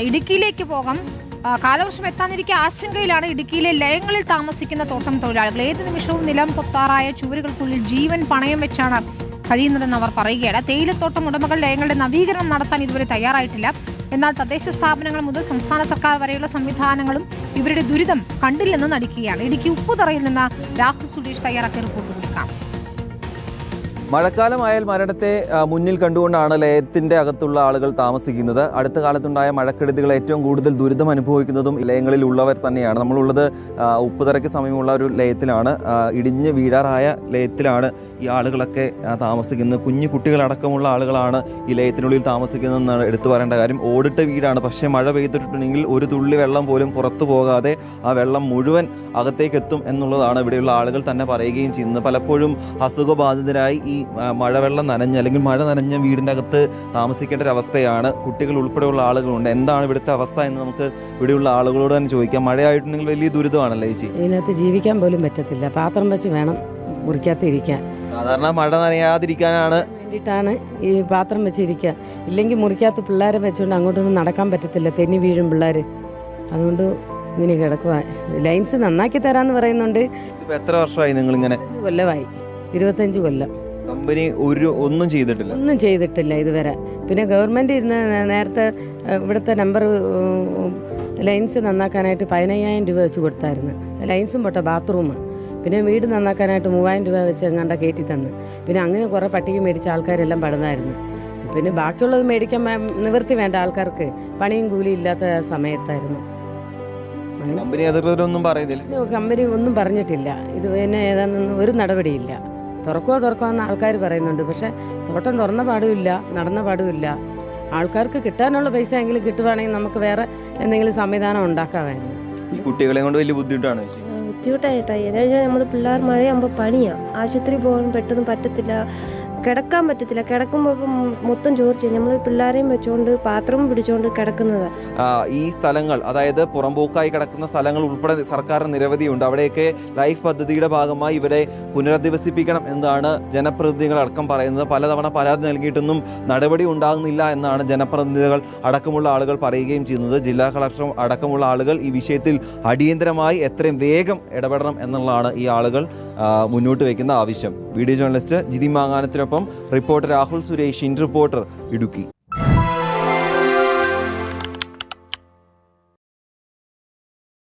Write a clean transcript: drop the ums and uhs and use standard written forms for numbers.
ഇടുക്കിയിലേക്ക് പോകാം. കാലവർഷം എത്താനിരിക്കെ ആശങ്കയിലാണ് ഇടുക്കിയിലെ ലയങ്ങളിൽ താമസിക്കുന്ന തോട്ടം തൊഴിലാളികൾ. ഏത് നിമിഷവും നിലം പൊത്താറായ ചുവരുകൾക്കുള്ളിൽ ജീവൻ പണയം വെച്ചാണ് കഴിയുന്നതെന്ന് അവർ പറയുകയാണ്. തേയിലത്തോട്ടം ഉടമകൾ ലയങ്ങളുടെ നവീകരണം നടത്താൻ ഇതുവരെ തയ്യാറായിട്ടില്ല. എന്നാൽ തദ്ദേശ സ്ഥാപനങ്ങൾ മുതൽ സംസ്ഥാന സർക്കാർ വരെയുള്ള സംവിധാനങ്ങളും ഇവരുടെ ദുരിതം കണ്ടില്ലെന്ന് നടിക്കുകയാണ്. ഇടുക്കി ഉപ്പുതറയിൽ നിന്ന് രാഹുൽ സുരേഷ് തയ്യാറാക്കിയ റിപ്പോർട്ട് കൊടുക്കാം. മഴക്കാലമായാൽ മരണത്തെ മുന്നിൽ കണ്ടുകൊണ്ടാണ് ലയത്തിന്റെ അകത്തുള്ള ആളുകൾ താമസിക്കുന്നത്. അടുത്ത കാലത്തുണ്ടായ മഴക്കെടുതികൾ ഏറ്റവും കൂടുതൽ ദുരിതം അനുഭവിക്കുന്നതും ലയങ്ങളിൽ ഉള്ളവർ തന്നെയാണ്. നമ്മളുള്ളത് ഉപ്പുതറയ്ക്ക് സമീപമുള്ള ഒരു ലയത്തിലാണ്. ഇടിഞ്ഞ് വീഴാറായ ലയത്തിലാണ് ഈ ആളുകളൊക്കെ താമസിക്കുന്നത്. കുഞ്ഞു കുട്ടികളടക്കമുള്ള ആളുകളാണ് ഈ ലയത്തിനുള്ളിൽ താമസിക്കുന്നതെന്നാണ് എടുത്തു പറയേണ്ട കാര്യം. ഓടിട്ട വീടാണ്, പക്ഷേ മഴ പെയ്തിട്ടുണ്ടെങ്കിൽ ഒരു തുള്ളി വെള്ളം പോലും പുറത്തു പോകാതെ ആ വെള്ളം മുഴുവൻ അകത്തേക്ക് എത്തും എന്നുള്ളതാണ് ഇവിടെയുള്ള ആളുകൾ തന്നെ പറയുകയും ചെയ്യുന്നത്. പലപ്പോഴും അസുഖബാധിതരായി ഈ മഴവെള്ളം നനഞ്ഞ് അല്ലെങ്കിൽ മഴ നനഞ്ഞ വീടിൻ്റെ അകത്ത് താമസിക്കേണ്ട ഒരവസ്ഥയാണ്. കുട്ടികൾ ഉൾപ്പെടെയുള്ള ആളുകളുണ്ട്. എന്താണ് ഇവിടുത്തെ അവസ്ഥ എന്ന് നമുക്ക് ഇവിടെയുള്ള ആളുകളോട് തന്നെ ചോദിക്കാം. മഴയായിട്ടുണ്ടെങ്കിൽ വലിയ ദുരിതമാണല്ലേ ചേച്ചി? ഇതിനകത്ത് ജീവിക്കാൻ പോലും പറ്റത്തില്ല. പാത്രം വെച്ച് വേണം മുറിക്കാത്തിരിക്കാൻ. സാധാരണ മഴ നനയാതിരിക്കാനാണ് വേണ്ടിയിട്ടാണ് ഈ പാത്രം വെച്ചിരിക്കുക. ഇല്ലെങ്കിൽ മുറിക്കാത്ത പിള്ളേരെ വെച്ചുകൊണ്ട് അങ്ങോട്ടൊന്നും നടക്കാൻ പറ്റത്തില്ല, തെന്നി വീഴും പിള്ളേർ. അതുകൊണ്ട് ഇങ്ങനെ കിടക്കുക. ലൈൻസ് നന്നാക്കി തരാമെന്ന് പറയുന്നുണ്ട്. എത്ര വർഷമായി നിങ്ങൾ ഇങ്ങനെ? 25 കൊല്ലമായി. 25 കൊല്ലം. കമ്പനി ഒന്നും ചെയ്തിട്ടില്ല ഇതുവരെ. പിന്നെ ഗവൺമെന്റ് ഇരുന്ന് നേരത്തെ ഇവിടുത്തെ നമ്പർ ലൈൻസ് നന്നാക്കാനായിട്ട് 15,000 രൂപ വെച്ച് കൊടുത്തായിരുന്നു. ലൈൻസും പൊട്ട ബാത്റൂം. പിന്നെ വീട് നന്നാക്കാനായിട്ട് 3,000 രൂപ വെച്ച് എങ്ങാണ്ട കയറ്റി തന്നു. പിന്നെ അങ്ങനെ കുറേ പട്ടിക മേടിച്ച ആൾക്കാരെല്ലാം പടന്നായിരുന്നു. പിന്നെ ബാക്കിയുള്ളത് മേടിക്കാൻ നിവൃത്തി വേണ്ട ആൾക്കാർക്ക്. പണിയും കൂലി ഇല്ലാത്ത സമയത്തായിരുന്നു. കമ്പനി ഒന്നും പറഞ്ഞിട്ടില്ല. ഇത് പിന്നെ ഏതാണെന്ന് ഒരു നടപടിയില്ല. തുറക്കുമെന്ന് ആൾക്കാർ പറയുന്നുണ്ട്. പക്ഷെ തോട്ടം തുറന്ന പാടുമില്ല, നടന്ന പാടുമില്ല. ആൾക്കാർക്ക് കിട്ടാനുള്ള പൈസ എങ്കിലും കിട്ടുവാണെങ്കിൽ നമുക്ക് വേറെ എന്തെങ്കിലും സംവിധാനം ഉണ്ടാക്കാമായിരുന്നു. കുട്ടികളെ കൊണ്ട് വലിയ ബുദ്ധിമുട്ടാണ്. ബുദ്ധിമുട്ടായിട്ടായി എന്നാ വെച്ചാൽ നമ്മൾ പിള്ളേർ മഴയാകുമ്പോൾ പണിയാ. ആശുപത്രി പോകാൻ പെട്ടെന്ന് പറ്റത്തില്ല, കിടക്കാൻ പറ്റത്തില്ല. കിടക്കുമ്പോൾ ഇപ്പം മൊത്തം ചോർച്ച. നമ്മൾ പിള്ളേരെയും വെച്ചുകൊണ്ട് പാത്രവും പിടിച്ചുകൊണ്ട് കിടക്കുന്നത്. ഈ സ്ഥലങ്ങൾ, അതായത് പുറമ്പോക്കായി കിടക്കുന്ന സ്ഥലങ്ങൾ ഉൾപ്പെടെ സർക്കാർ നിരവധിയുണ്ട്. അവിടെയൊക്കെ ലൈഫ് പദ്ധതിയുടെ ഭാഗമായി ഇവരെ പുനരധിവസിപ്പിക്കണം എന്നാണ് ജനപ്രതിനിധികൾ അടക്കം പറയുന്നത്. പലതവണ പരാതി നൽകിയിട്ടൊന്നും നടപടി ഉണ്ടാകുന്നില്ല എന്നാണ് ജനപ്രതിനിധികൾ അടക്കമുള്ള ആളുകൾ പറയുകയും ചെയ്യുന്നത്. ജില്ലാ കളക്ടർ അടക്കമുള്ള ആളുകൾ ഈ വിഷയത്തിൽ അടിയന്തരമായി എത്രയും വേഗം ഇടപെടണം എന്നുള്ളതാണ് ഈ ആളുകൾ മുന്നോട്ട് വയ്ക്കുന്ന ആവശ്യം. വീഡിയോ ജേർണലിസ്റ്റ് ജിതി മാങ്ങാനത്തിനൊപ്പം റിപ്പോർട്ടർ രാഹുൽ സുരേഷ്, റിപ്പോർട്ടർ ഇടുക്കി.